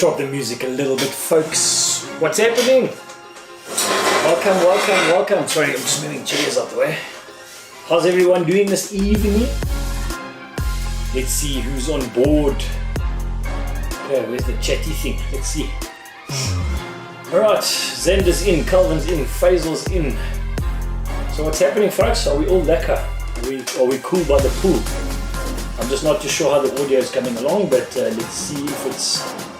Drop the music a little bit, folks. What's happening? Welcome. Sorry, I'm just moving chairs out the way. How's everyone doing this evening? Let's see who's on board. Okay, where's the chatty thing? Let's see. Alright, Zender's in, Calvin's in, Faisal's in. So what's happening, folks? Are we all lekker? Are we cool by the pool? I'm just not too sure how the audio is coming along, but let's see if it's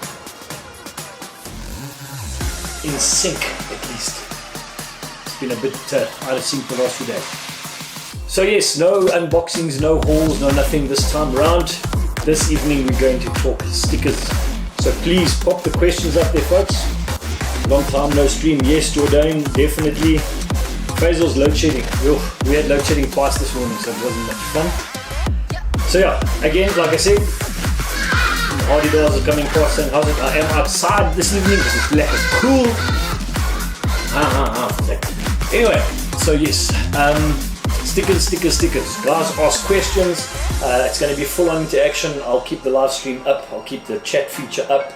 in sync at least. It's been a bit out of sync the last few days. So yes, no unboxings, no hauls, no nothing this time around. This evening we're going to talk stickers. So please pop the questions up there, folks. Long time no stream. Yes, Jordan, definitely. Faisal's load shedding. We had load shedding twice this morning, so it wasn't much fun. So yeah, again, like I said, Hardy Dolls are coming past and how's it? I am outside this evening because it's black and cool. Anyway, so yes, stickers. Guys, ask questions. It's going to be full on interaction. I'll keep the live stream up. I'll keep the chat feature up,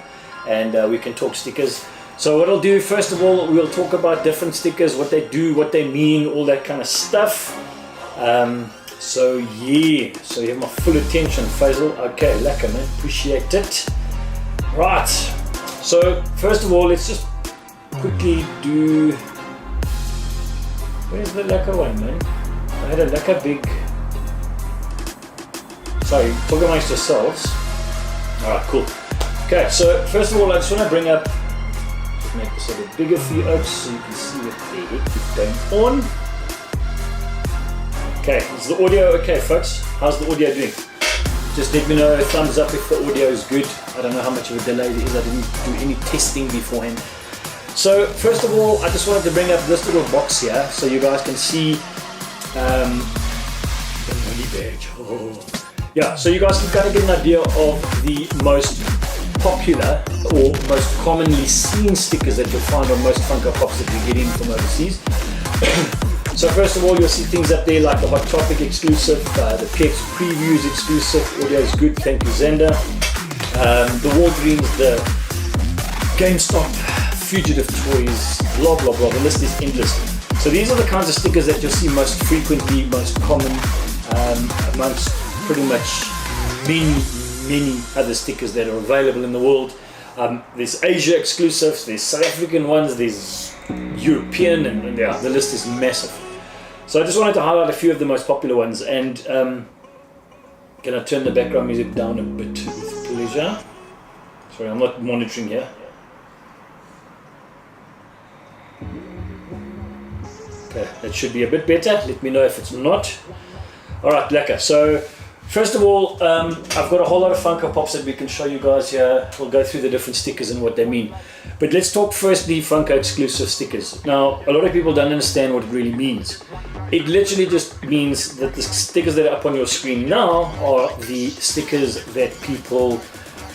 and we can talk stickers. So what I'll do, first of all, we'll talk about different stickers, what they do, what they mean, all that kind of stuff. So yeah, so you have my full attention, Faisal. Okay, lekker man, appreciate it. Right, so first of all, let's just quickly do, where's the lekker one, man? I had a lekker big, sorry, talk amongst yourselves. Alright, cool. Okay, so first of all, I just want to bring up, just make this a bit bigger for you folks so you can see what the heck is going on. Okay, is the audio okay, folks? How's the audio doing? Just let me know, thumbs up if the audio is good. I don't know how much of a delay there is. I didn't do any testing beforehand. So first of all, I just wanted to bring up this little box here so you guys can see the money badge. Oh. Yeah, so you guys can kind of get an idea of the most popular or most commonly seen stickers that you'll find on most Funko Pops that we get in from overseas. So first of all, you'll see things up there like the Hot Topic exclusive, the PX Previews exclusive, audio is good, thank you Zender. The Walgreens, the GameStop, Fugitive Toys, blah blah blah, the list is endless. So these are the kinds of stickers that you'll see most frequently, most common, amongst pretty much many other stickers that are available in the world. There's Asia exclusives, there's South African ones, there's European, and yeah, the list is massive. So I just wanted to highlight a few of the most popular ones, and can I turn the background music down a bit with pleasure? Sorry, I'm not monitoring here. Okay, that should be a bit better. Let me know if it's not. Alright, lekker. So first of all, I've got a whole lot of Funko Pops that we can show you guys here. We'll go through the different stickers and what they mean. But let's talk firstly Funko exclusive stickers. Now, a lot of people don't understand what it really means. It literally just means that the stickers that are up on your screen now are the stickers that people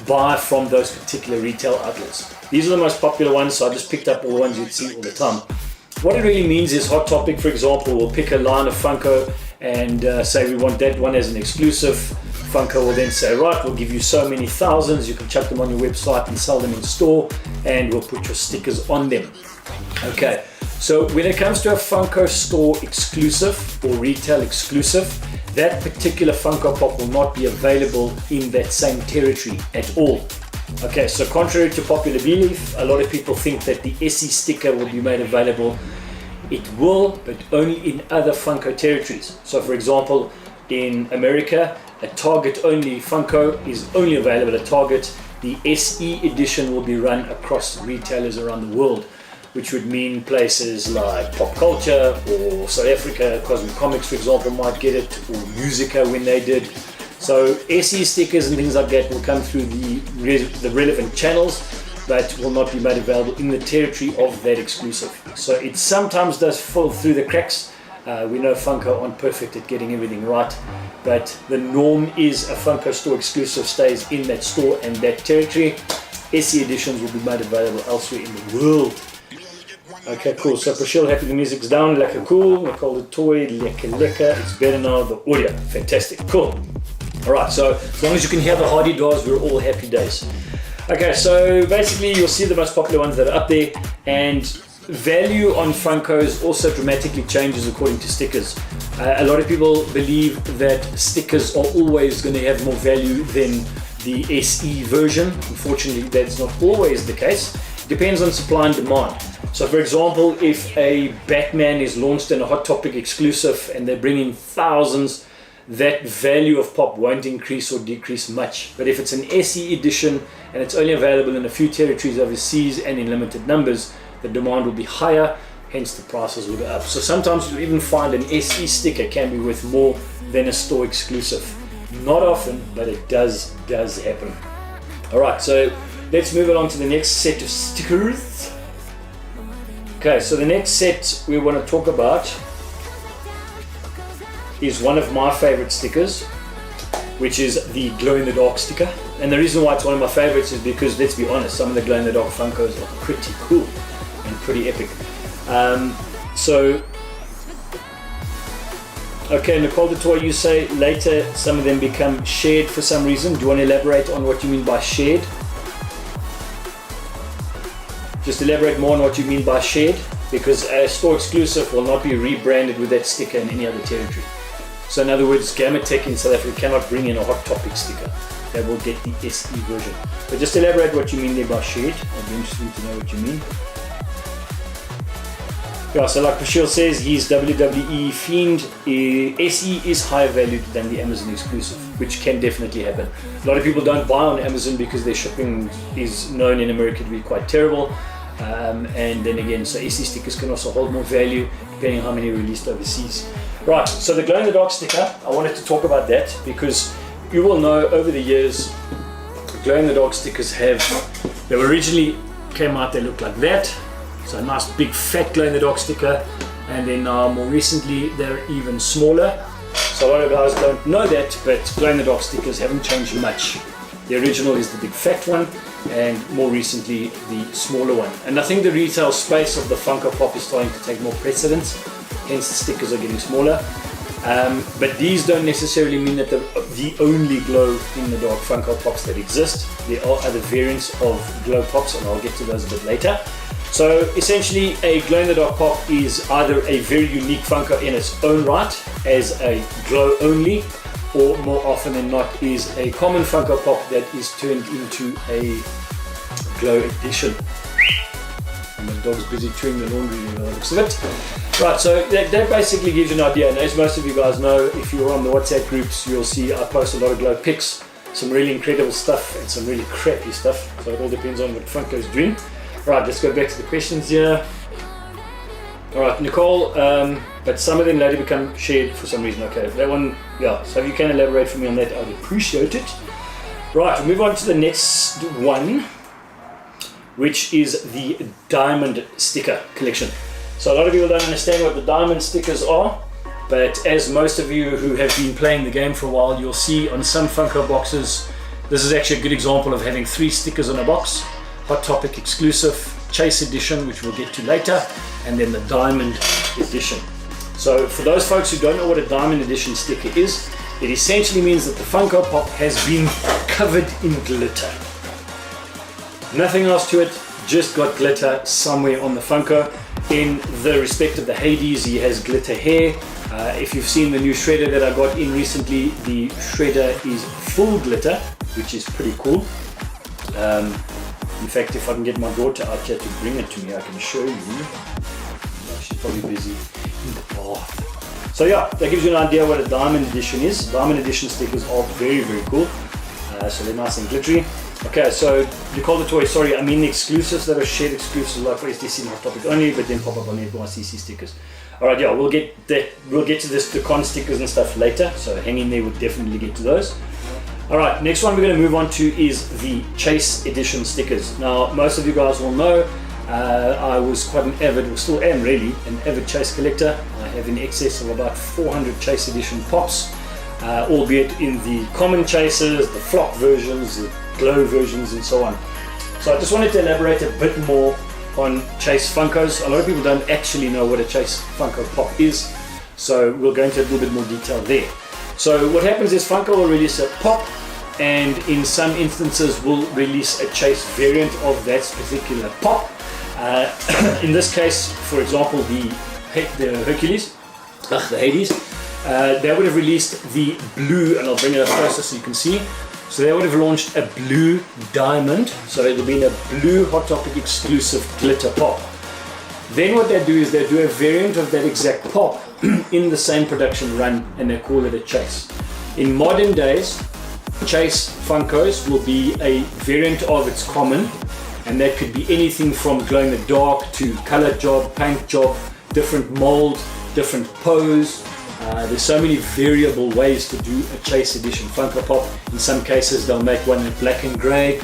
buy from those particular retail outlets. These are the most popular ones, so I just picked up all the ones you'd see all the time. What it really means is Hot Topic, for example, will pick a line of Funko and say we want that one as an exclusive. Funko will then say, right, we'll give you so many thousands, you can chuck them on your website and sell them in store, and we'll put your stickers on them. Okay, so when it comes to a Funko store exclusive or retail exclusive, that particular Funko Pop will not be available in that same territory at all. Okay, so contrary to popular belief, a lot of people think that the SE sticker will be made available. It will, but only in other Funko territories. So for example, in America, a Target only Funko is only available at Target. The SE edition will be run across retailers around the world, which would mean places like Pop Culture or South Africa, Cosmic Comics for example might get it, or Musica when they did. So SE stickers and things like that will come through the relevant channels, but will not be made available in the territory of that exclusive. So it sometimes does fall through the cracks. We know Funko aren't perfect at getting everything right, but the norm is a Funko store exclusive stays in that store and that territory. SE editions will be made available elsewhere in the world. Okay, cool. So Prashil, happy the music's down, lekker cool. Nicole the toy, lekker. It's better now, the audio. Fantastic, cool. Alright, so as long as you can hear the Hardy Dolls, we're all happy days. Okay, so basically you'll see the most popular ones that are up there, and value on Funkos also dramatically changes according to stickers. A lot of people believe that stickers are always going to have more value than the SE version. Unfortunately, that's not always the case. It depends on supply and demand. So for example, if a Batman is launched in a Hot Topic exclusive and they bring in thousands, that value of pop won't increase or decrease much. But if it's an SE edition and it's only available in a few territories overseas and in limited numbers, the demand will be higher, hence the prices will go up. So sometimes you'll even find an SE sticker can be worth more than a store exclusive. Not often, but it does happen. Alright, so let's move along to the next set of stickers. Okay, so the next set we want to talk about is one of my favorite stickers, which is the glow-in-the-dark sticker. And the reason why it's one of my favorites is because, let's be honest, some of the glow-in-the-dark Funkos are pretty cool and pretty epic. Okay, Nicole the Toy, you say later some of them become shared for some reason. Do you want to elaborate on what you mean by shared? Just elaborate more on what you mean by shared, because a store exclusive will not be rebranded with that sticker in any other territory. So in other words, Gamatech in South Africa cannot bring in a Hot Topic sticker. They will get the SE version. But just elaborate what you mean there by shared. I'd be interested to know what you mean. Yeah, so like Prashil says, he's WWE Fiend. SE is higher valued than the Amazon exclusive, which can definitely happen. A lot of people don't buy on Amazon because their shipping is known in America to be quite terrible. And then again, so SE stickers can also hold more value depending on how many are released overseas. Right, so the glow-in-the-dark sticker, I wanted to talk about that because you will know over the years, glow-in-the-dark stickers they originally came out, they looked like that. So a nice big fat glow-in-the-dark sticker, and then more recently they're even smaller. So a lot of guys don't know that, but glow-in-the-dark stickers haven't changed much. The original is the big fat one, and more recently the smaller one. And I think the retail space of the Funko Pop is starting to take more precedence, hence the stickers are getting smaller. But these don't necessarily mean that they're the only glow-in-the-dark Funko Pops that exist. There are other variants of glow pops, and I'll get to those a bit later. So essentially, a glow-in-the-dark pop is either a very unique Funko in its own right as a glow only, or more often than not is a common Funko Pop that is turned into a glow edition. And the dog's busy chewing the laundry, you know, looks of it. Right, so that basically gives you an idea. And as most of you guys know, if you're on the WhatsApp groups, you'll see I post a lot of glow pics, some really incredible stuff and some really crappy stuff. So it all depends on what Funko is doing. Right, let's go back to the questions here. Alright, Nicole, but some of them later become shared for some reason. Okay, that one, yeah, so if you can elaborate for me on that, I'd appreciate it. Right, we'll move on to the next one, which is the diamond sticker collection. So a lot of people don't understand what the diamond stickers are, but as most of you who have been playing the game for a while, you'll see on some Funko boxes, this is actually a good example of having 3 stickers on a box. Hot Topic exclusive, Chase edition, which we'll get to later, and then the diamond edition. So for those folks who don't know what a diamond edition sticker is, it essentially means that the Funko Pop has been covered in glitter. Nothing else to it, just got glitter somewhere on the Funko. In the respect of the Hades, he has glitter hair. If you've seen the new shredder that I got in recently, the shredder is full glitter, which is pretty cool. In fact, if I can get my daughter out here to bring it to me, I can show you. She's probably busy in the bath. So yeah, that gives you an idea what a diamond edition is. Diamond edition stickers are very, very cool. So they're nice and glittery. Okay, so Nicole the Toy, sorry, I mean the exclusives that are shared exclusives like for SDC and Hot Topic only, but then pop up on the NYCC stickers. Alright, yeah, we'll get to this, the con stickers and stuff later, so hang in there, we'll definitely get to those. Alright, next one we're going to move on to is the Chase Edition stickers. Now, most of you guys will know, I was quite an avid, or still am really, an avid Chase collector. I have in excess of about 400 Chase Edition pops, albeit in the common Chases, the flock versions, the glow versions and so on. So I just wanted to elaborate a bit more on Chase Funkos. A lot of people don't actually know what a Chase Funko Pop is, so we'll go into a little bit more detail there. So what happens is Funko will release a pop, and in some instances will release a chase variant of that particular pop. In this case, for example, the Hercules, the Hades, they would have released the blue, and I'll bring it up closer so you can see. So they would have launched a blue diamond, so it would have been a blue Hot Topic exclusive glitter pop. Then what they do is they do a variant of that exact pop in the same production run, and they call it a chase. In modern days, chase Funkos will be a variant of its common, and that could be anything from glow in the dark to color job, paint job, different mold, different pose. There's so many variable ways to do a chase edition Funko Pop. In some cases they'll make one in black and grey,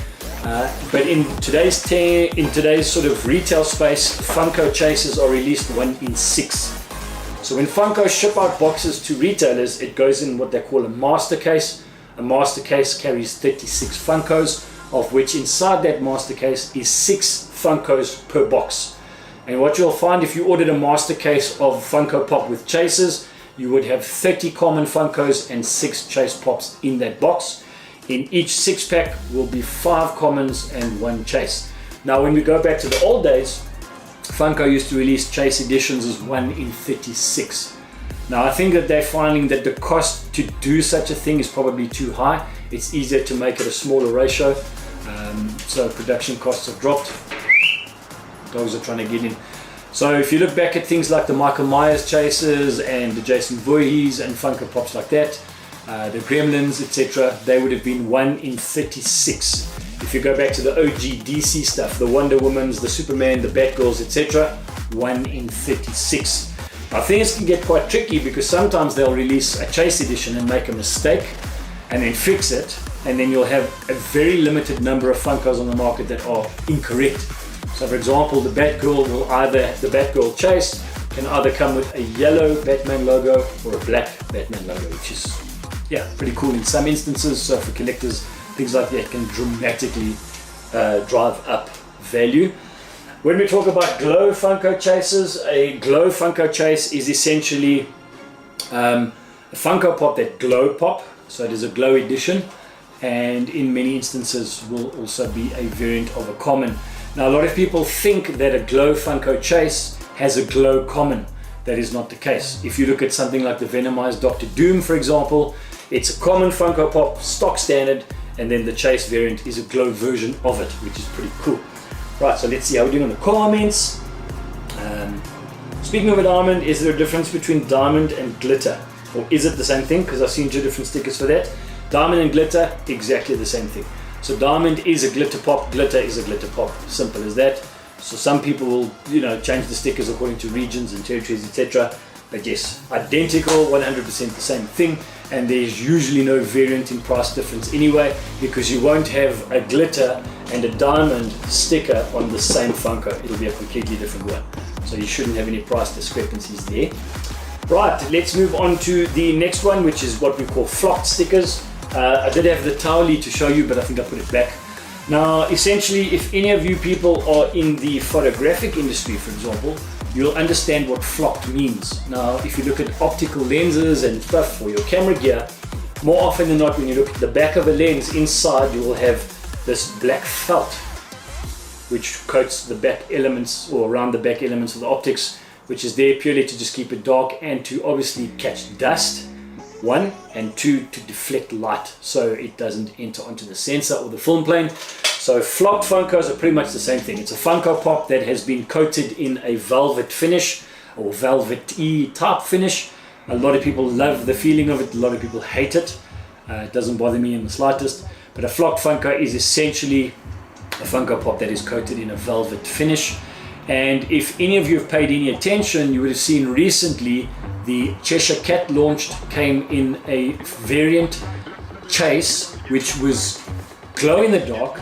but in today's sort of retail space, Funko chases are released 1 in 6. So when Funko ship out boxes to retailers, it goes in what they call a master case. A master case carries 36 Funkos, of which inside that master case is 6 Funkos per box. And what you'll find if you ordered a master case of Funko Pop with chases, you would have 30 common Funkos and 6 chase pops in that box. In each 6-pack will be 5 commons and 1 chase. Now when we go back to the old days, Funko used to release chase editions as 1 in 36. Now I think that they're finding that the cost to do such a thing is probably too high. It's easier to make it a smaller ratio, so production costs have dropped. Dogs are trying to get in. So if you look back at things like the Michael Myers chases and the Jason Voorhees and Funko Pops like that, the Gremlins, etc., they would have been 1 in 36. If you go back to the OG DC stuff, the Wonder Womans, the Superman, the Batgirls, etc., 1 in 36. Now things can get quite tricky because sometimes they'll release a chase edition and make a mistake and then fix it, and then you'll have a very limited number of Funkos on the market that are incorrect. So for example, the the Batgirl chase can either come with a yellow Batman logo or a black Batman logo, which is pretty cool in some instances. So for collectors, things like that can dramatically drive up value. When we talk about glow Funko chases, a glow Funko chase is essentially a Funko Pop that glow pop. So it is a glow edition, and in many instances will also be a variant of a common. Now a lot of people think that a glow Funko chase has a glow common. That is not the case. If you look at something like the Venomized Dr. Doom, for example, it's a common Funko Pop, stock standard, and then the chase variant is a glow version of it, which is pretty cool. Right, so let's see how we're doing on the comments. Speaking of a diamond, is there a difference between diamond and glitter? Or is it the same thing? Because I've seen 2 different stickers for that. Diamond and glitter, exactly the same thing. So diamond is a glitter pop, glitter is a glitter pop. Simple as that. So some people will, change the stickers according to regions and territories, etc. But yes, identical, 100% the same thing. And there's usually no variant in price difference anyway, because you won't have a glitter and a diamond sticker on the same Funko. It'll be a completely different one. So you shouldn't have any price discrepancies there. Right, let's move on to the next one, which is what we call flocked stickers. I did have the Towley to show you, but I think I put it back. Now, essentially, if any of you people are in the photographic industry, for example, you'll understand what flocked means. Now, if you look at optical lenses and stuff for your camera gear, more often than not, when you look at the back of a lens, inside you will have this black felt, which coats the back elements or around the back elements of the optics, which is there purely to just keep it dark and to obviously catch dust, 1, and 2, to deflect light so it doesn't enter onto the sensor or the film plane. So flocked Funkos are pretty much the same thing. It's a Funko Pop that has been coated in a velvet finish or velvet-y type finish. A lot of people love the feeling of it, a lot of people hate it. It doesn't bother me in the slightest. But a flocked Funko is essentially a Funko Pop that is coated in a velvet finish. And if any of you have paid any attention, you would have seen recently the Cheshire Cat launched, came in a variant chase, which was glow in the dark,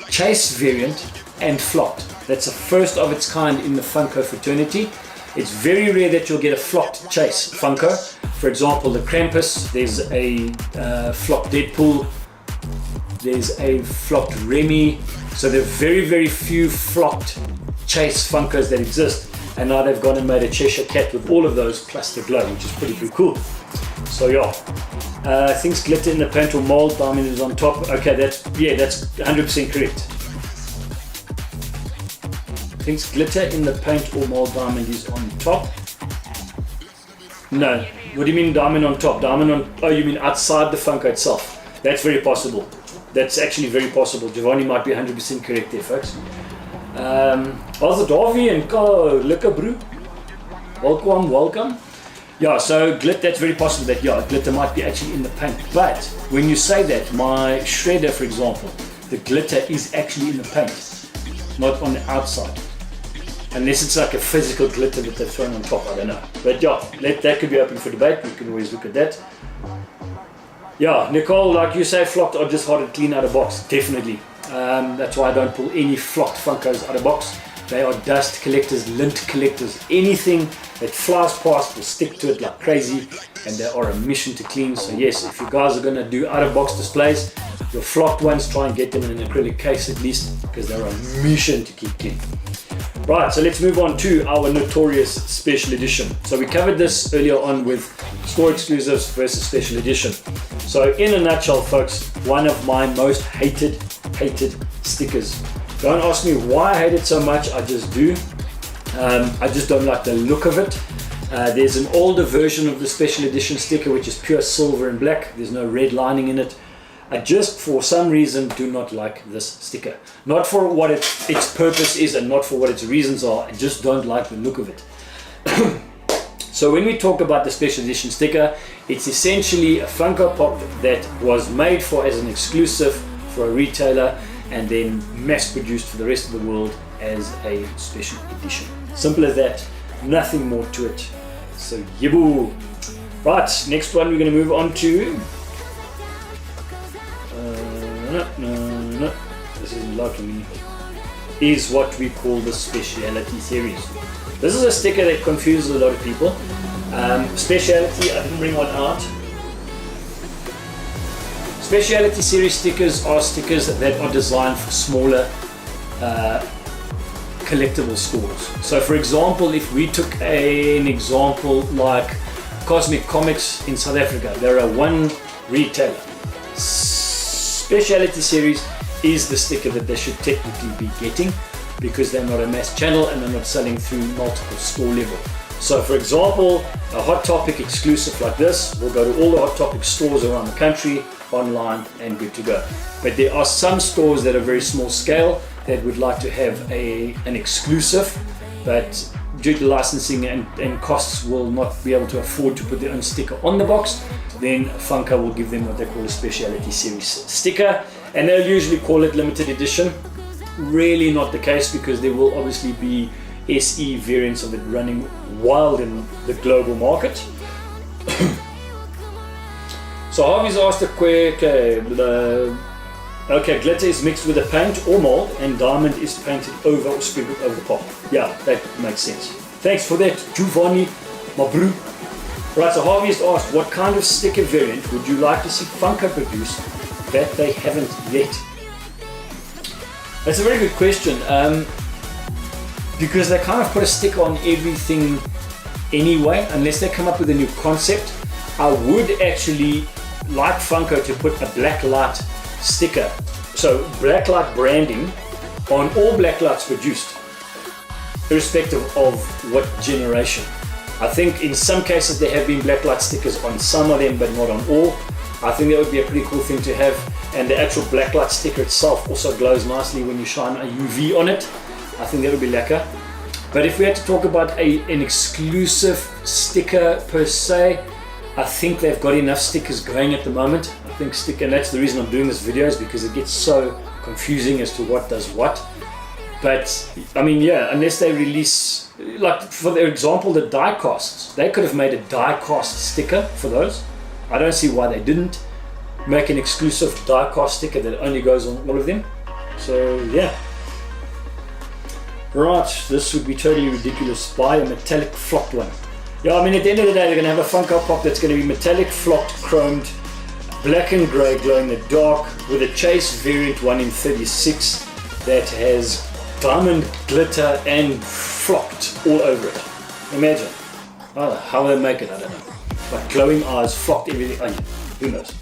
chase variant, and flocked. That's a first of its kind in the Funko fraternity. It's very rare that you'll get a flocked chase Funko. For example, the Krampus, there's a flocked Deadpool, there's a flocked Remy. So there are very, very few flocked chase Funkos that exist. And now they've gone and made a Cheshire Cat with all of those plus the glow, which is pretty cool. So yeah. Things glitter in the paint or mold, diamond is on top. Okay, that's 100% correct. Things glitter in the paint or mold, diamond is on top. No, what do you mean diamond on top? Diamond on, oh, you mean outside the Funko itself. That's very possible. That's actually very possible. Giovanni might be 100% correct there, folks. Also Davy and lekker bro. Welcome. Yeah, so that's very possible that glitter might be actually in the paint. But when you say that, my shredder, for example, the glitter is actually in the paint, not on the outside. Unless it's like a physical glitter that they've thrown on top, I don't know. But yeah, that could be open for debate. We can always look at that. Yeah, Nicole, like you say, flocked are just hard to clean out of box. Definitely. That's why I don't pull any flocked Funkos out of box. They are dust collectors, lint collectors. Anything that flies past will stick to it like crazy, and they are a mission to clean. So yes, if you guys are going to do out of box displays, your flocked ones, try and get them in an acrylic case at least, because they're a mission to keep clean. Right, so let's move on to our notorious special edition. So we covered this earlier on with store exclusives versus special edition. So in a nutshell, folks, one of my most hated stickers. Don't ask me why I hate it so much, I just do. I just don't like the look of it. There's an older version of the special edition sticker which is pure silver and black. There's no red lining in it. I just, for some reason, do not like this sticker. Not for what its purpose is and not for what its reasons are. I just don't like the look of it. So when we talk about the special edition sticker, it's essentially a Funko Pop that was made as an exclusive for a retailer and then mass produced for the rest of the world as a special edition. Simple as that, nothing more to it. So yiboo. Right, next one we're going to move on to. No, this isn't liking me. Is what we call the Speciality series. This is a sticker that confuses a lot of people. Speciality, I didn't bring one out. Speciality series stickers are stickers that are designed for smaller collectible stores. So for example, if we took an example like Cosmic Comics in South Africa, they're a one retailer. Speciality series is the sticker that they should technically be getting because they're not a mass channel and they're not selling through multiple store level. So for example, a Hot Topic exclusive like this will go to all the Hot Topic stores around the country, online, and good to go. But there are some stores that are very small scale that would like to have an exclusive, but due to licensing and costs will not be able to afford to put their own sticker on the box. Then Funko will give them what they call a Speciality series sticker, and they'll usually call it limited edition. Really not the case, because there will obviously be SE variants of it running wild in the global market. So Harvey's asked a quick, okay, glitter is mixed with a paint or mold and diamond is painted over or sprinkled over the pop. Yeah, that makes sense. Thanks for that, Giovanni, my bro. Right, so Harvey has asked, what kind of sticker variant would you like to see Funko produce that they haven't yet? That's a very good question, because they kind of put a sticker on everything anyway, unless they come up with a new concept. I would actually like Funko to put a black light sticker, so black light branding on all black lights produced, irrespective of what generation. I think in some cases there have been blacklight stickers on some of them, but not on all. I think that would be a pretty cool thing to have, and the actual blacklight sticker itself also glows nicely when you shine a UV on it. I think that would be lekker. But if we had to talk about an exclusive sticker per se, I think they've got enough stickers going at the moment. I think and that's the reason I'm doing this video, is because it gets so confusing as to what does what. But I mean, yeah, unless they release, like for example, the die casts, they could have made a die cast sticker for those. I don't see why they didn't make an exclusive die cast sticker that only goes on all of them. So yeah. Right, this would be totally ridiculous. Buy a metallic flocked one. Yeah, I mean, at the end of the day, they're going to have a Funko Pop that's going to be metallic, flocked, chromed, black and grey, glow in the dark, with a chase variant 1 in 36 that has diamond glitter and flocked all over it. Imagine. Oh, how they make it, I don't know. Like glowing eyes, flocked, everything. Oh, who knows.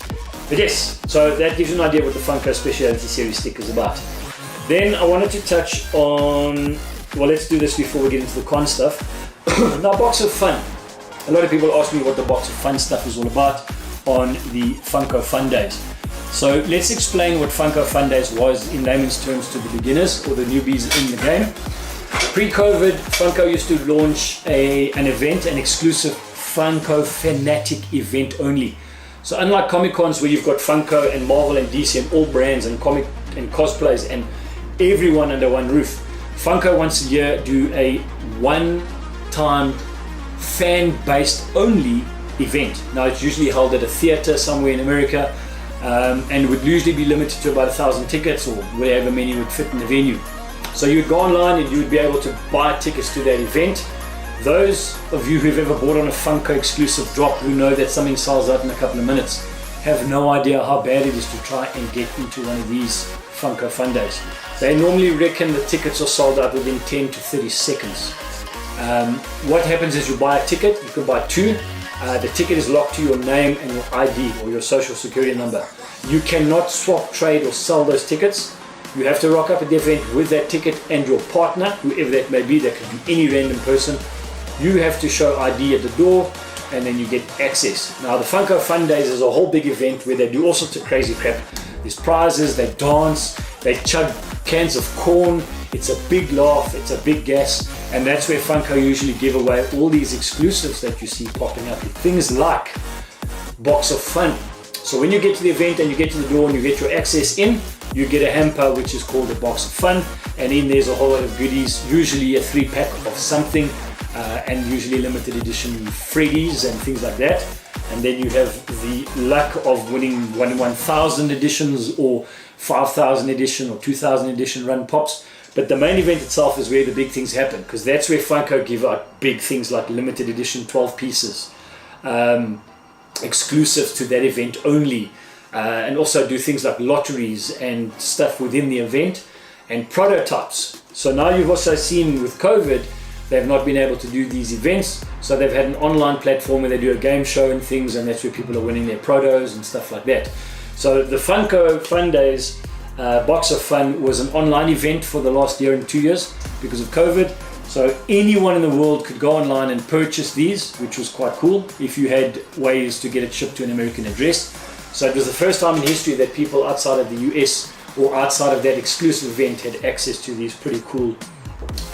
But yes, so that gives you an idea what the Funko Speciality Series sticker is about. Then I wanted to touch on, well, let's do this before we get into the con stuff. Now, Box of Fun. A lot of people ask me what the Box of Fun stuff is all about on the Funko Fundays. So let's explain what Funko Fundays was in layman's terms to the beginners or the newbies in the game. Pre-COVID, Funko used to launch an event, an exclusive Funko Fanatic event only. So unlike Comic Cons where you've got Funko and Marvel and DC and all brands and comic and cosplays and everyone under one roof, Funko once a year do a one-time fan-based only event. Now it's usually held at a theater somewhere in America, and would usually be limited to about 1,000 tickets or whatever many would fit in the venue. So you would go online and you would be able to buy tickets to that event. Those of you who've ever bought on a Funko exclusive drop who know that something sells out in a couple of minutes have no idea how bad it is to try and get into one of these Funko Fundays. They normally reckon the tickets are sold out within 10 to 30 seconds. What happens is you buy a ticket, you can buy two. The ticket is locked to your name and your ID or your social security number. You cannot swap, trade or sell those tickets. You have to rock up at the event with that ticket and your partner, whoever that may be. That could be any random person. You have to show ID at the door and then you get access. Now the Funko Fundays is a whole big event where they do all sorts of crazy crap. There's prizes, they dance, they chug cans of corn. It's a big laugh, it's a big gas, and that's where Funko usually give away all these exclusives that you see popping up. Things like Box of Fun. So when you get to the event and you get to the door and you get your access in, you get a hamper which is called a Box of Fun, and in there's a whole lot of goodies, usually a 3-pack of something, and usually limited edition Freddies and things like that. And then you have the luck of winning 1,000 editions or 5,000 edition or 2,000 edition run pops. But the main event itself is where the big things happen, because that's where Funko give out big things like limited edition 12 pieces, exclusive to that event only, and also do things like lotteries and stuff within the event and prototypes. So now you've also seen with COVID, they've not been able to do these events, so they've had an online platform where they do a game show and things, and that's where people are winning their protos and stuff like that. So the Funko Fundays Box of Fun was an online event for the last year and 2 years because of COVID. So anyone in the world could go online and purchase these, which was quite cool if you had ways to get it shipped to an American address. So it was the first time in history that people outside of the US or outside of that exclusive event had access to these pretty cool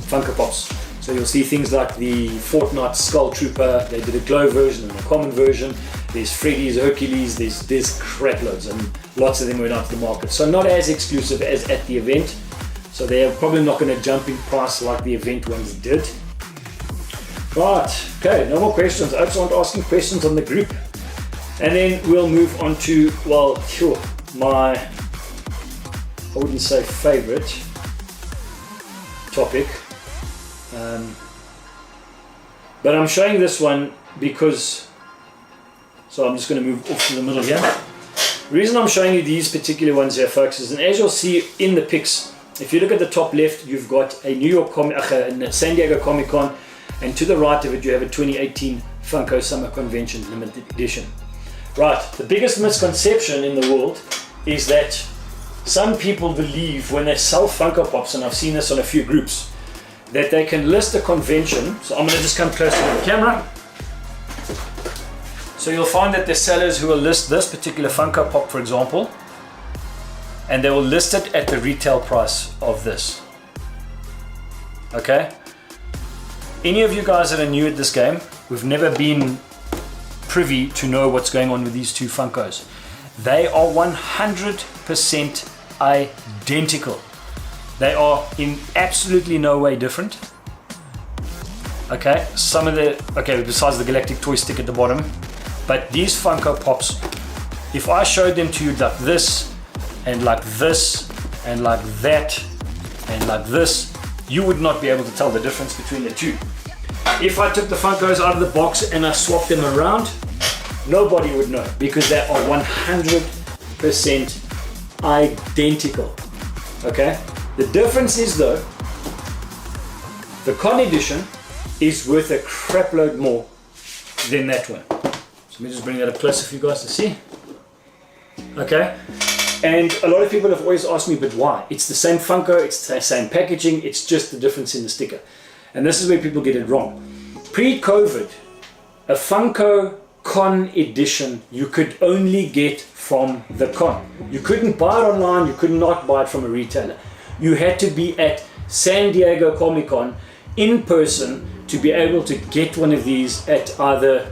Funko Pops. So you'll see things like the Fortnite Skull Trooper. They did a glow version and a common version. There's Freddy's, Hercules, there's crap loads, and lots of them went out to the market. So not as exclusive as at the event. So they're probably not going to jump in price like the event ones did. Right, okay, no more questions. I just want asking questions on the group. And then we'll move on to, well, sure, my, I wouldn't say favorite topic. But I'm showing this one because, so I'm just going to move off to the middle here. The reason I'm showing you these particular ones here, folks, is, and as you'll see in the pics, if you look at the top left, you've got a San Diego Comic Con, and to the right of it, you have a 2018 Funko Summer Convention Limited Edition. Right, the biggest misconception in the world is that some people believe when they sell Funko Pops, and I've seen this on a few groups, that they can list a convention. So I'm going to just come closer to the camera. So you'll find that there's sellers who will list this particular Funko Pop, for example, and they will list it at the retail price of this. Okay? Any of you guys that are new at this game, we've never been privy to know what's going on with these two Funkos. They are 100% identical. They are in absolutely no way different. Okay, some of the, okay, besides the Galactic toy stick at the bottom, but these Funko Pops, if I showed them to you like this, and like this, and like that, and like this, you would not be able to tell the difference between the two. If I took the Funkos out of the box and I swapped them around, nobody would know, because they are 100% identical. Okay? The difference is though, the Con Edition is worth a crap load more than that one. So let me just bring that up closer for you guys to see. Okay, and a lot of people have always asked me, but why? It's the same Funko, it's the same packaging, it's just the difference in the sticker. And this is where people get it wrong. Pre-COVID, a Funko Con edition you could only get from the con. You couldn't buy it online, you could not buy it from a retailer. You had to be at San Diego Comic-Con in person to be able to get one of these at either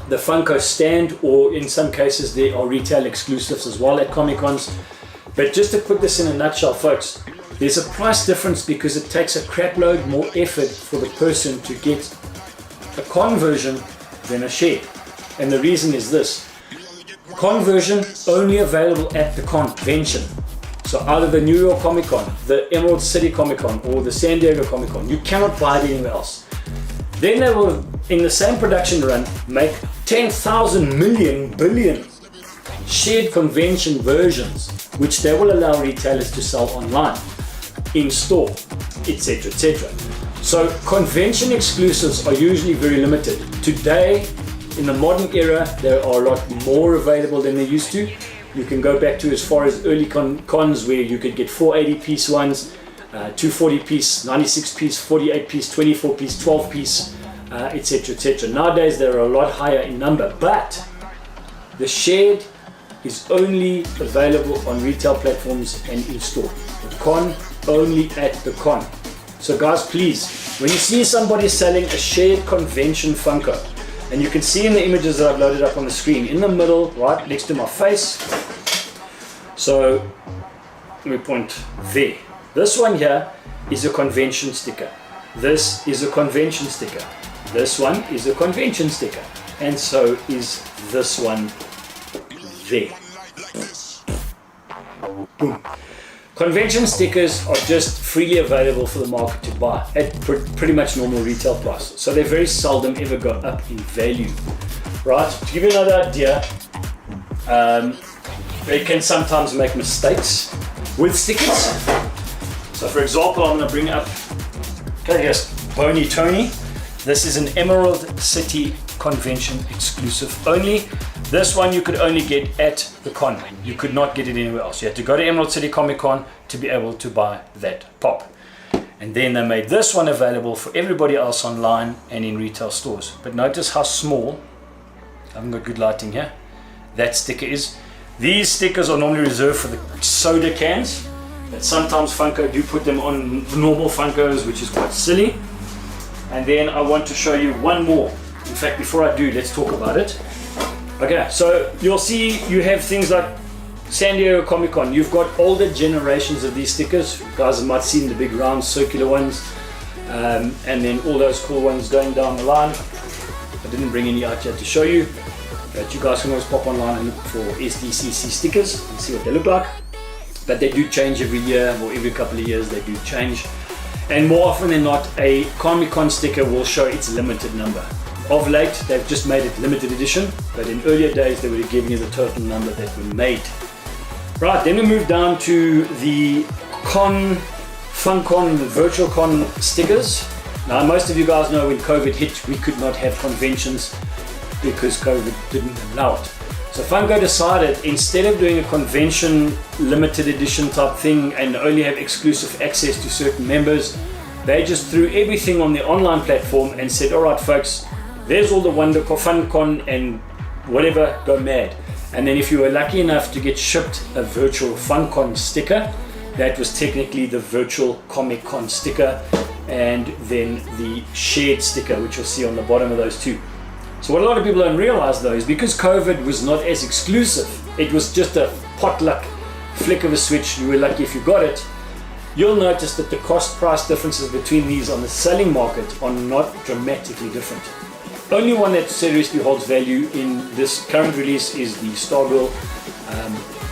the Funko stand, or in some cases there are retail exclusives as well at Comic-Cons. But just to put this in a nutshell, folks, there's a price difference because it takes a crap load more effort for the person to get a con version than a shared. And the reason is this: con version only available at the convention. So either the New York Comic Con, the Emerald City Comic Con, or the San Diego Comic Con. You cannot buy it anywhere else. Then they will, in the same production run, make 10,000 million billion shared convention versions, which they will allow retailers to sell online, in store, etc., etc. So convention exclusives are usually very limited. Today, in the modern era, there are a lot more available than they used to. You can go back to as far as early cons where you could get 480 piece ones, 240 piece, 96 piece, 48 piece, 24 piece, 12 piece, etc., etc. Nowadays they're a lot higher in number, but the shared is only available on retail platforms and in store. The con only at the con. So guys, please, when you see somebody selling a shared convention Funko, and you can see in the images that I've loaded up on the screen, in the middle, right next to my face. So let me point there. This one here is a convention sticker. This is a convention sticker. This one is a convention sticker. And so is this one there. Boom. Convention stickers are just freely available for the market to buy at pretty much normal retail price. So they very seldom ever go up in value. Right, to give you another idea, they can sometimes make mistakes with stickers. So for example, I'm going to bring up, okay, here's Boney Tony. This is an Emerald City Convention exclusive only. This one you could only get at the con. You could not get it anywhere else. You had to go to Emerald City Comic Con to be able to buy that pop. And then they made this one available for everybody else online and in retail stores. But notice how small, I haven't got good lighting here, that sticker is. These stickers are normally reserved for the soda cans, but sometimes Funko do put them on normal Funkos, which is quite silly. And then I want to show you one more. In fact, before I do, let's talk about it. Okay, so you'll see you have things like San Diego Comic Con. You've got older generations of these stickers. You guys might have seen the big round circular ones, and then all those cool ones going down the line. I didn't bring any out yet to show you, but you guys can always pop online and look for SDCC stickers and see what they look like. But they do change every year, or every couple of years they do change. And more often than not, a Comic Con sticker will show its limited number. Of late, they've just made it limited edition, but in earlier days, they would have given you the total number that were made. Right, then we move down to the FunCon, Virtual Con stickers. Now, most of you guys know when COVID hit, we could not have conventions because COVID didn't allow it. So Funko decided, instead of doing a convention limited edition type thing and only have exclusive access to certain members, they just threw everything on the online platform and said, all right, folks, there's all the FunCon and whatever, go mad. And then if you were lucky enough to get shipped a virtual FunCon sticker, that was technically the virtual Comic Con sticker, and then the shared sticker, which you'll see on the bottom of those two. So what a lot of people don't realize though is because COVID was not as exclusive, it was just a potluck flick of a switch, you were lucky if you got it. You'll notice that the cost price differences between these on the selling market are not dramatically different. Only one that seriously holds value in this current release is the Stargirl,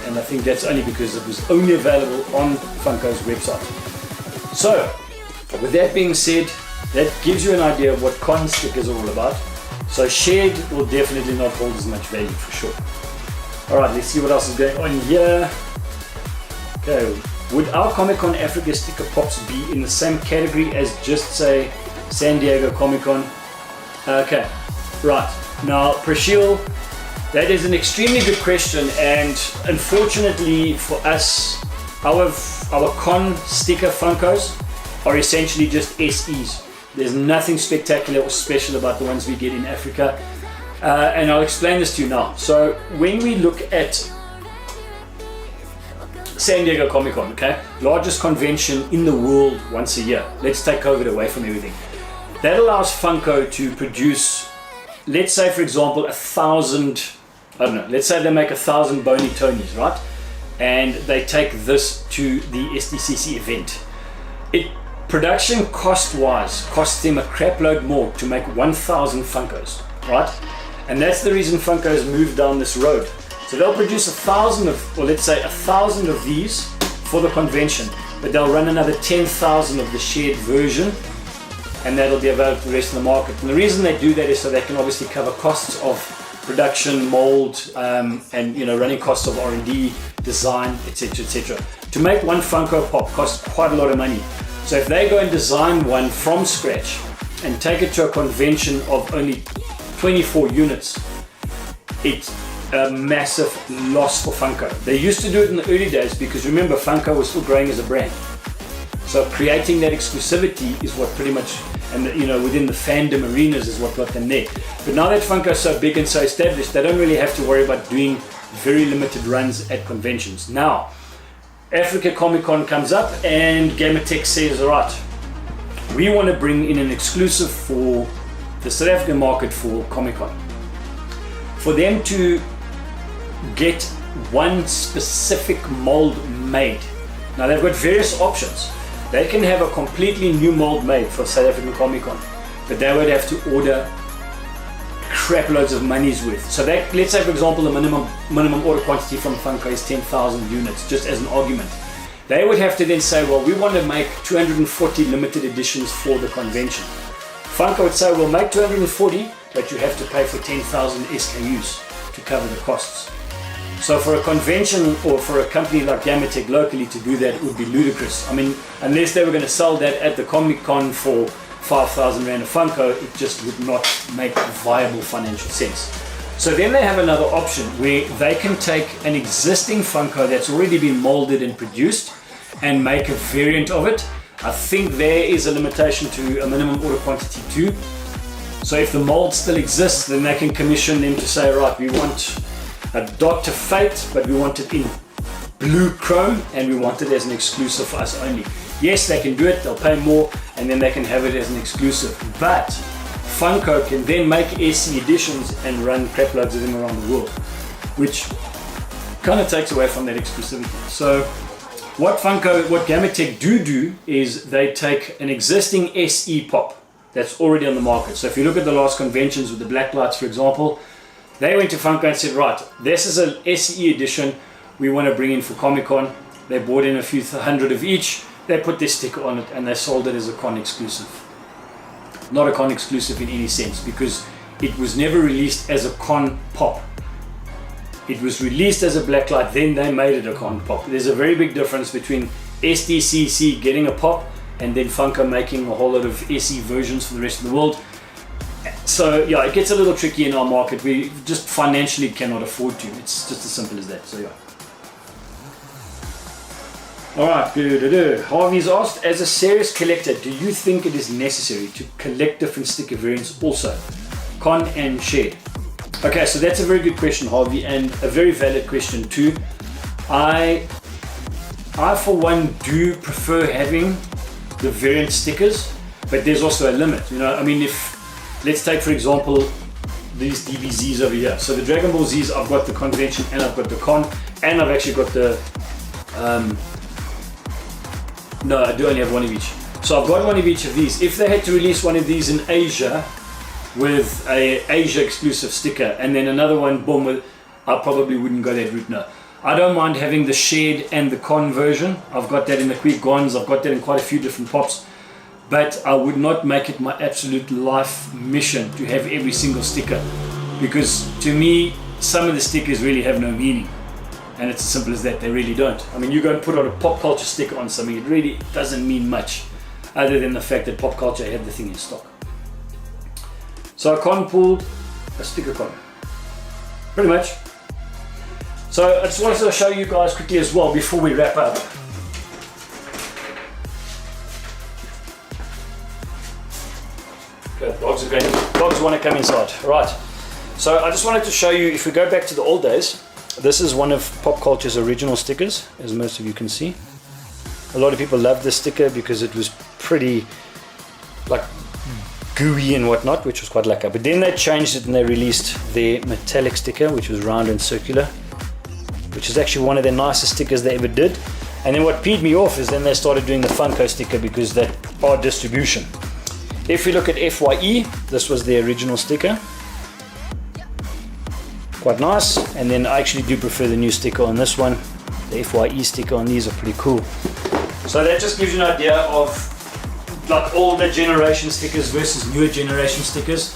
and I think that's only because it was only available on Funko's website. So, with that being said, that gives you an idea of what con stickers are all about. So shared will definitely not hold as much value for sure. Alright, let's see what else is going on here. Okay, would our Comic Con Africa sticker pops be in the same category as just say San Diego Comic Con? Okay, right. Now Prashil, That is an extremely good question, and unfortunately for us, our con sticker Funkos are essentially just SEs. There's nothing spectacular or special about the ones we get in Africa, and I'll explain this to you now. So when we look at San Diego Comic-Con, okay, largest convention in the world once a year. Let's take COVID away from everything. That allows Funko to produce, let's say for example, 1,000, I don't know, let's say they make 1,000 Bony Tonys, right? And they take this to the SDCC event. Production cost-wise costs them a crap load more to make 1,000 Funkos, right? And that's the reason Funko's moved down this road. So they'll produce 1,000 of, or let's say 1,000 of these for the convention, but they'll run another 10,000 of the shared version, and that'll be available to the rest of the market. And the reason they do that is so they can obviously cover costs of production, mold, and running costs of R&D, design, etc., etc. To make one Funko Pop costs quite a lot of money. So if they go and design one from scratch and take it to a convention of only 24 units, it's a massive loss for Funko. They used to do it in the early days because remember, Funko was still growing as a brand. So creating that exclusivity is what pretty much, and within the fandom arenas is what got them there. But now that Funko is so big and so established, they don't really have to worry about doing very limited runs at conventions. Now, Africa Comic Con comes up and Gamertech says, alright, we want to bring in an exclusive for the South African market for Comic Con. For them to get one specific mold made. Now they've got various options. They can have a completely new mold made for South African Comic Con, but they would have to order crap loads of money's worth. So that, let's say for example the minimum order quantity from Funko is 10,000 units, just as an argument. They would have to then say, well, we want to make 240 limited editions for the convention. Funko would say, we'll make 240, but you have to pay for 10,000 SKUs to cover the costs. So for a convention or for a company like Gamertech locally to do that would be ludicrous. I mean, unless they were going to sell that at the Comic Con for 5,000 Rand a Funko, it just would not make viable financial sense. So then they have another option where they can take an existing Funko that's already been molded and produced and make a variant of it. I think there is a limitation to a minimum order quantity too. So if the mold still exists, then they can commission them to say, right, we want a Dr. Fate, but we want it in blue chrome and we want it as an exclusive for us only. Yes, they can do it, they'll pay more, and then they can have it as an exclusive. But Funko can then make SE editions and run crap loads of them around the world, which kind of takes away from that exclusivity. So what Gamertech do is they take an existing SE pop that's already on the market. So if you look at the last conventions with the black lights, for example, they went to Funko and said, right, this is an SE edition we want to bring in for Comic-Con. They bought in a few hundred of each, they put their sticker on it, and they sold it as a con exclusive. Not a con exclusive in any sense, because it was never released as a con pop. It was released as a blacklight, then they made it a con pop. There's a very big difference between SDCC getting a pop and then Funko making a whole lot of SE versions for the rest of the world. So yeah, it gets a little tricky in our market. We just financially cannot afford to. It's just as simple as that. So yeah. Alright, Harvey's asked, as a serious collector, do you think it is necessary to collect different sticker variants also? Con and shared. Okay, so that's a very good question, Harvey, and a very valid question too. I for one do prefer having the variant stickers, but there's also a limit. I mean, if let's take for example these DBZs over here. So the Dragon Ball Zs, I've got the convention and I've got the con, and I've actually got the no, I do only have one of each. So I've got one of each of these. If they had to release one of these in Asia with a Asia exclusive sticker and then another one, boom, I probably wouldn't go that route now. I don't mind having the shared and the con version. I've got that in the Quick Gons, I've got that in quite a few different pops, but I would not make it my absolute life mission to have every single sticker, because to me some of the stickers really have no meaning. And it's as simple as that, they really don't. I mean, you go and put on a pop culture sticker on something, it really doesn't mean much other than the fact that pop culture had the thing in stock. So I con pulled a sticker con. pretty much. So I just wanted to show you guys quickly as well before we wrap up. Okay, dogs want to come inside. Right. So I just wanted to show you, if we go back to the old days, this is one of Pop Culture's original stickers, as most of you can see. A lot of people love this sticker because it was pretty like gooey and whatnot, which was quite lacquer. But then they changed it and they released their metallic sticker, which was round and circular, which is actually one of the nicest stickers they ever did. And then what peed me off is then they started doing the Funko sticker because that are distribution. If we look at FYE, this was the original sticker. Quite nice. And then I actually do prefer the new sticker on this one. The FYE sticker on these are pretty cool. So that just gives you an idea of like older generation stickers versus newer generation stickers.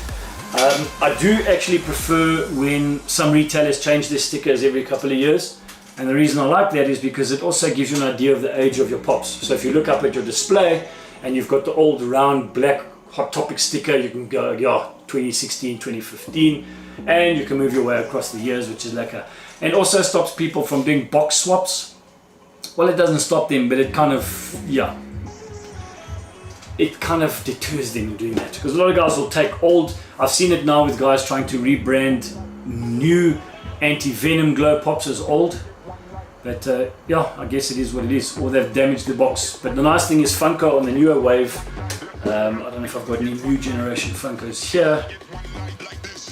I do actually prefer when some retailers change their stickers every couple of years, and the reason I like that is because it also gives you an idea of the age of your pops. So if you look up at your display and you've got the old round black Hot Topic sticker, you can go 2016, 2015, and you can move your way across the years, which is like and also stops people from doing box swaps. Well, it doesn't stop them, but it kind of deters them in doing that, because a lot of guys will take old, I've seen it now with guys trying to rebrand new anti-venom glow pops as old, but I guess it is what it is, or they've damaged the box. But the nice thing is Funko on the newer wave, I don't know if I've got any new generation Funkos here,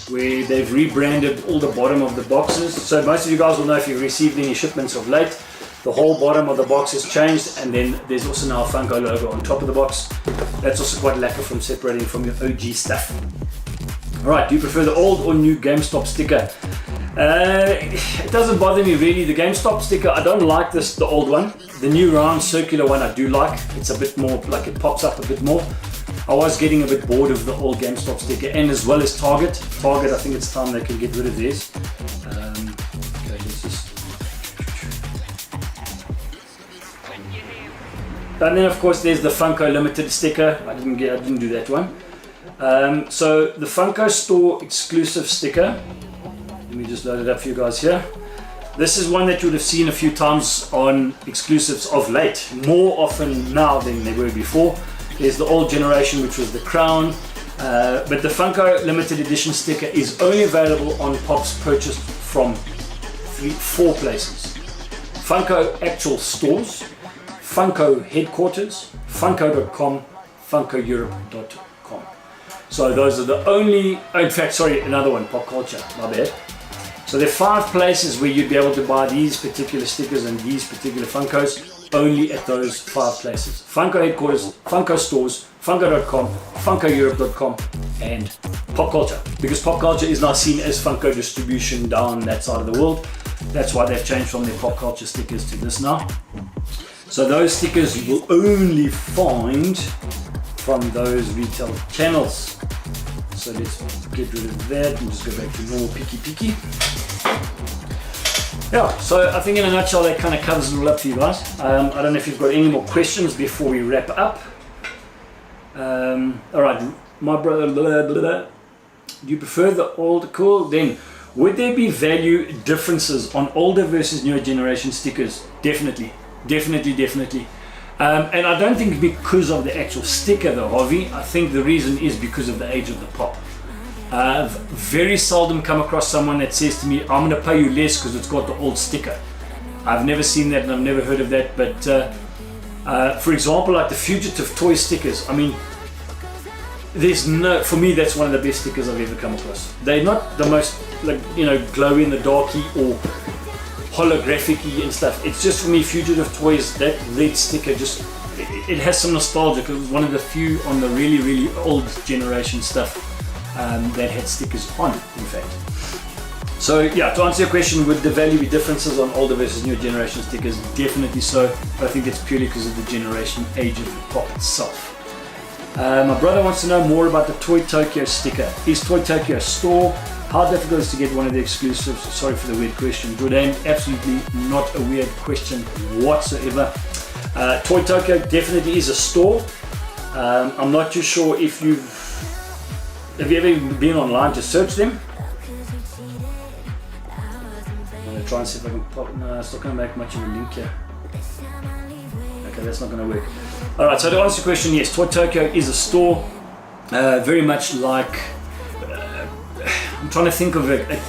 where they've rebranded all the bottom of the boxes. So most of you guys will know, if you've received any shipments of late, the whole bottom of the box has changed, and then there's also now a Funko logo on top of the box. That's also quite lacquer from separating from your OG stuff. Alright, do you prefer the old or new GameStop sticker? It doesn't bother me really. The GameStop sticker, I don't like the old one. The new round circular one I do like. It's a bit more, like it pops up a bit more. I was getting a bit bored of the old GameStop sticker, and as well as Target. Target, I think it's time they can get rid of theirs. Okay, let's just... And then of course there's the Funko Limited sticker. I didn't do that one. So the Funko Store exclusive sticker. Let me just load it up for you guys here. This is one that you would have seen a few times on exclusives of late, more often now than they were before. There's the old generation, which was the Crown, but the Funko Limited Edition sticker is only available on pops purchased from 4 places: Funko actual stores, Funko headquarters, Funko.com, FunkoEurope.com. So those are the only, in fact, sorry, another one, Pop Culture, my bad. So there are 5 places where you'd be able to buy these particular stickers and these particular Funkos, only at those 5 places: Funko headquarters, Funko stores, Funko.com, FunkoEurope.com, and Pop Culture. Because Pop Culture is now seen as Funko distribution down that side of the world. That's why they've changed from their Pop Culture stickers to this now. So those stickers you will only find from those retail channels. So let's get rid of that and just go back to normal picky. Yeah, so I think in a nutshell that kind of covers it all up for you guys. I don't know if you've got any more questions before we wrap up. Alright, my brother, do you prefer the old? Cool. Then, would there be value differences on older versus newer generation stickers? Definitely. And I don't think because of the actual sticker though, Harvey. I think the reason is because of the age of the pop. I've very seldom come across someone that says to me, I'm going to pay you less because it's got the old sticker. I've never seen that and I've never heard of that. But for example, like the Fugitive toy stickers, I mean, for me that's one of the best stickers I've ever come across. They're not the most, like, glow in the darky or holographic-y and stuff. It's just, for me, Fugitive Toys, that red sticker just, it has some nostalgia, because it was one of the few on the really old generation stuff that had stickers on, in fact. So yeah, to answer your question, would the value be differences on older versus newer generation stickers? Definitely so, but I think it's purely because of the generation age of the pop itself. My brother wants to know more about the Toy Tokyo sticker. Is Toy Tokyo a store? How difficult is to get one of the exclusives? Sorry for the weird question, Jordan. Absolutely not a weird question whatsoever. Toy Tokyo definitely is a store. I'm not too sure if have you ever been online to search them? try and see if I can pop. No, it's not going to make much of a link here. Okay, that's not going to work. Alright, so to answer your question, yes, Toy Tokyo is a store, very much like, I'm trying to think of a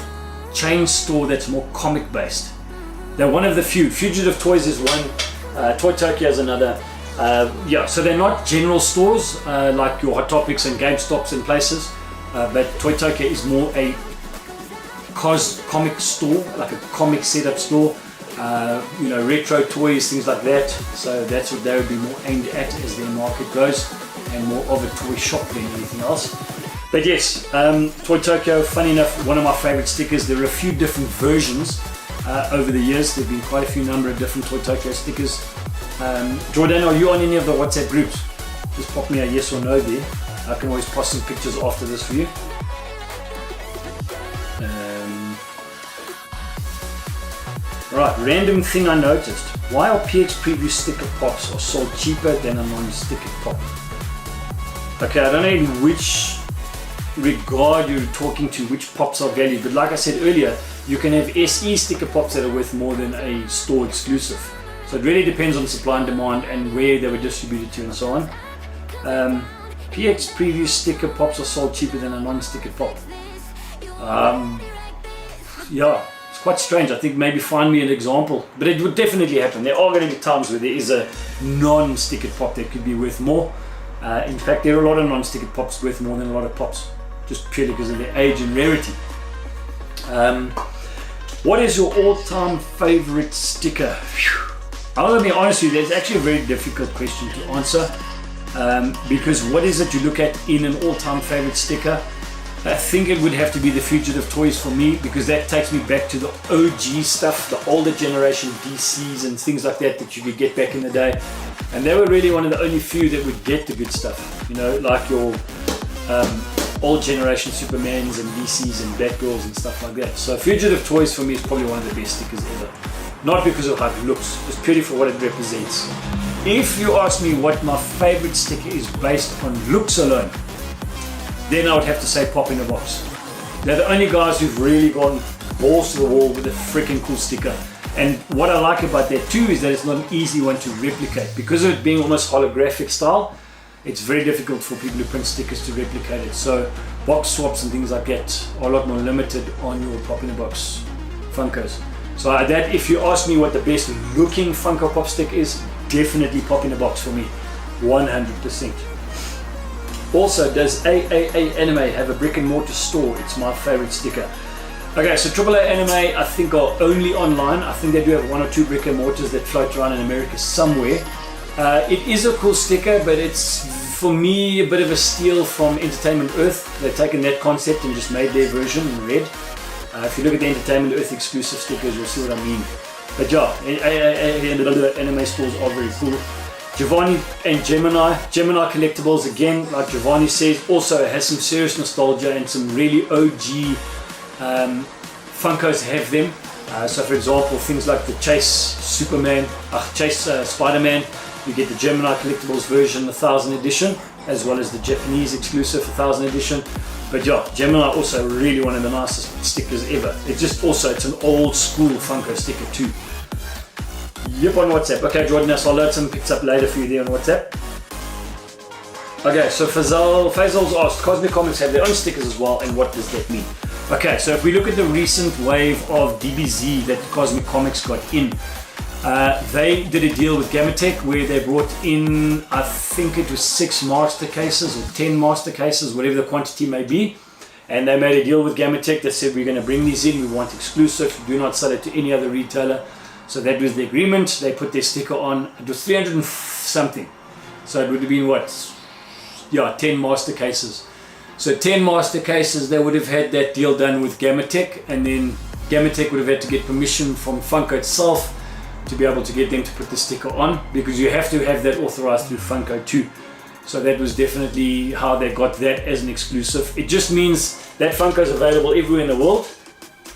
chain store that's more comic based. They're one of the few. Fugitive Toys is one, Toy Tokyo is another. Yeah, so they're not general stores like your Hot Topics and GameStops and places, but Toy Tokyo is more a comic store, like a comic setup store. You know, retro toys, things like that. So that's what they would be more aimed at as their market goes, and more of a toy shop than anything else. But yes, Toy Tokyo, funny enough, one of my favorite stickers. There are a few different versions over the years. There have been quite a few number of different Toy Tokyo stickers. Jordan, are you on any of the WhatsApp groups? Just pop me a yes or no there. I can always post some pictures after this for you. Right, random thing I noticed. Why are PX Preview sticker pops are sold cheaper than a non-sticker pop? Okay, I don't know in which regard you're talking to, which pops are valued, but like I said earlier, you can have SE sticker pops that are worth more than a store exclusive. So it really depends on supply and demand and where they were distributed to and so on. PX Preview sticker pops are sold cheaper than a non-sticker pop. Yeah. Quite strange. I think maybe find me an example, but it would definitely happen. There are going to be times where there is a non-stickered pop that could be worth more. In fact, there are a lot of non-stickered pops worth more than a lot of pops, just purely because of their age and rarity. What is your all-time favorite sticker? I'm going to be honest with you, that's actually a very difficult question to answer, because what is it you look at in an all-time favorite sticker? I think it would have to be the Fugitive Toys for me, because that takes me back to the OG stuff, the older generation DCs and things like that that you could get back in the day. And they were really one of the only few that would get the good stuff, you know, like your old generation Supermans and DCs and Batgirls and stuff like that. So Fugitive Toys for me is probably one of the best stickers ever. Not because of how it looks, just purely for what it represents. If you ask me what my favorite sticker is based on looks alone, then I would have to say Pop in a Box. They're the only guys who've really gone balls to the wall with a freaking cool sticker. And what I like about that too is that it's not an easy one to replicate. Because of it being almost holographic style, it's very difficult for people who print stickers to replicate it. So box swaps and things like that are a lot more limited on your Pop in a Box Funkos. So that, if you ask me what the best looking Funko Pop stick is, definitely Pop in a Box for me, 100%. Also, does AAA Anime have a brick and mortar store? It's my favorite sticker. Okay, so AAA Anime I think are only online. I think they do have one or two brick and mortars that float around in America somewhere. It is a cool sticker, but it's, for me, a bit of a steal from Entertainment Earth. They've taken that concept and just made their version in red. If you look at the Entertainment Earth exclusive stickers, you'll see what I mean. But yeah, AAA Anime stores are very cool. Giovanni and Gemini Collectibles, again, like Giovanni says, also has some serious nostalgia and some really OG Funkos have them. So for example, things like the Chase Spider-Man, you get the Gemini Collectibles version, 1000 edition, as well as the Japanese exclusive 1000 edition. But yeah, Gemini also really one of the nicest stickers ever. It's just also, it's an old school Funko sticker too. Yep, on WhatsApp. Okay, Jordan, so I'll load some pics up later for you there on WhatsApp. Okay, so Faisal's asked, Cosmic Comics have their own stickers as well, and what does that mean? Okay, so if we look at the recent wave of DBZ that Cosmic Comics got in, they did a deal with Gamatech where they brought in, I think it was 6 master cases or 10 master cases, whatever the quantity may be. And they made a deal with Gamatech that said, we're going to bring these in, we want exclusive, do not sell it to any other retailer. So that was the agreement. They put their sticker on. It was 300 and something. So it would have been what? Yeah, 10 master cases. So 10 master cases, they would have had that deal done with Gamatech, and then Gamatech would have had to get permission from Funko itself to be able to get them to put the sticker on, because you have to have that authorized through Funko too. So that was definitely how they got that as an exclusive. It just means that Funko is available everywhere in the world,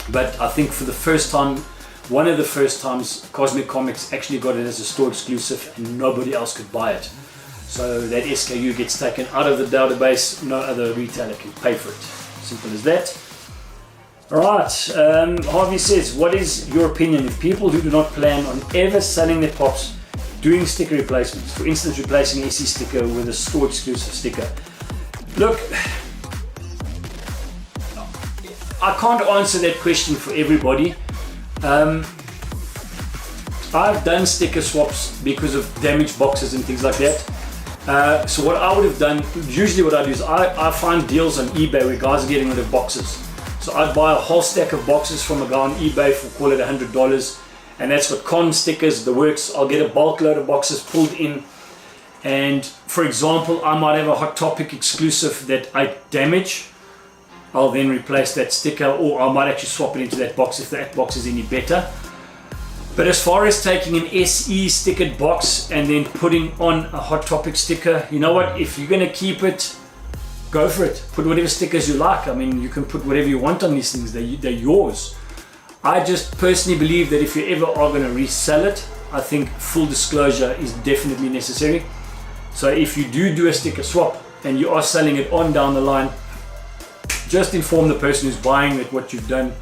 but I think for the first time, one of the first times, Cosmic Comics actually got it as a store exclusive and nobody else could buy it. So that SKU gets taken out of the database, no other retailer can pay for it. Simple as that. Alright, Harvey says, what is your opinion if people who do not plan on ever selling their pops doing sticker replacements, for instance replacing an SE sticker with a store exclusive sticker? Look, I can't answer that question for everybody. I've done sticker swaps because of damaged boxes and things like that. So what I would have done, usually what I do is I find deals on eBay where guys are getting rid of boxes. So I'd buy a whole stack of boxes from a guy on eBay for, call it $100, and that's got con stickers, the works. I'll get a bulk load of boxes pulled in, and for example, I might have a Hot Topic exclusive that I damage. I'll then replace that sticker, or I might actually swap it into that box if that box is any better. But as far as taking an SE stickered box and then putting on a Hot Topic sticker, you know what, if you're going to keep it, go for it. Put whatever stickers you like. I mean, you can put whatever you want on these things, they're yours. I just personally believe that if you ever are going to resell it, I think full disclosure is definitely necessary. So if you do a sticker swap and you are selling it on down the line, just inform the person who's buying it what you've done,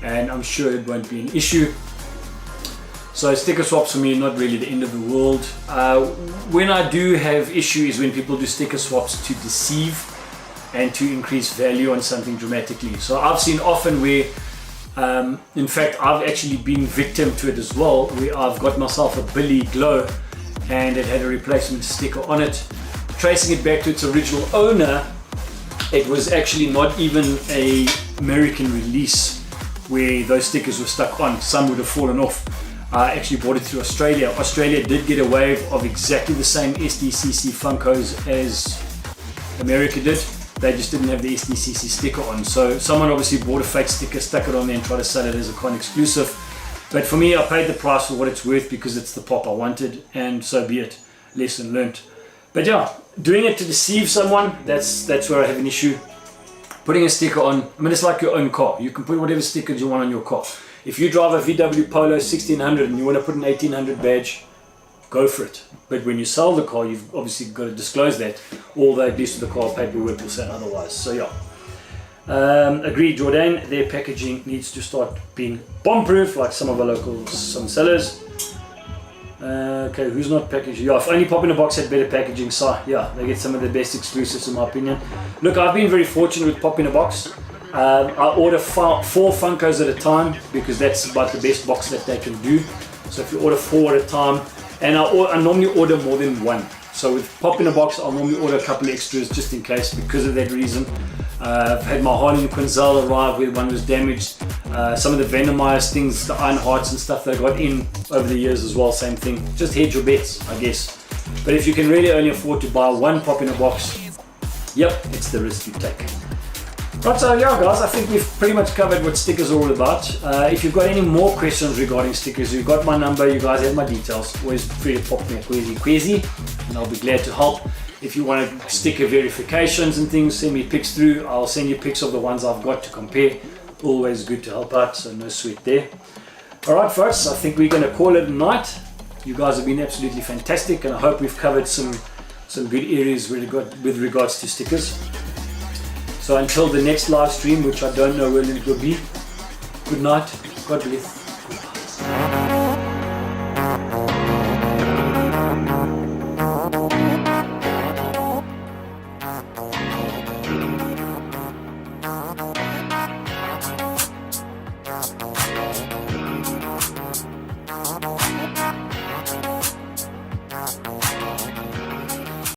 and I'm sure it won't be an issue. So sticker swaps for me are not really the end of the world. When I do have issues when people do sticker swaps to deceive and to increase value on something dramatically. So I've seen often where, in fact, I've actually been victim to it as well, where I've got myself a Billy Glow and it had a replacement sticker on it. Tracing it back to its original owner, it was actually not even a American release where those stickers were stuck on. Some would have fallen off. I actually bought it through Australia. Australia did get a wave of exactly the same SDCC Funkos as America did. They just didn't have the SDCC sticker on. So someone obviously bought a fake sticker, stuck it on there and tried to sell it as a con exclusive. But for me, I paid the price for what it's worth because it's the pop I wanted, and so be it. Lesson learnt. But yeah, doing it to deceive someone, that's where I have an issue. Putting a sticker on, I mean, it's like your own car. You can put whatever stickers you want on your car. If you drive a VW Polo 1600 and you want to put an 1800 badge, go for it. But when you sell the car, you've obviously got to disclose that, although at least with the car paperwork will say otherwise. So yeah, agreed, Jordan. Their packaging needs to start being bomb-proof, like some of our some sellers. Okay, who's not packaged? Yeah, if only Pop in a Box had better packaging, so yeah, they get some of the best exclusives in my opinion. Look, I've been very fortunate with Pop in a Box. I order 4 Funkos at a time because that's about the best box that they can do. So if you order 4 at a time, and I normally order more than one. So with Pop in a Box, I'll normally order a couple of extras just in case because of that reason. I've had my Harley and Quinzel arrive where one was damaged. Some of the Venomized things, the Iron Hearts and stuff that I got in over the years as well, same thing. Just hedge your bets, I guess. But if you can really only afford to buy one Pop in a Box, yep, it's the risk you take. Right, so yeah guys, I think we've pretty much covered what stickers are all about. If you've got any more questions regarding stickers, you've got my number, you guys have my details. Always free to pop me a queasy, and I'll be glad to help. If you want sticker verifications and things, send me pics through. I'll send you pics of the ones I've got to compare. Always good to help out, so no sweat there. Alright folks, I think we're going to call it a night. You guys have been absolutely fantastic, and I hope we've covered some good areas with regards to stickers. So until the next live stream, which I don't know when it will be, good night, God bless.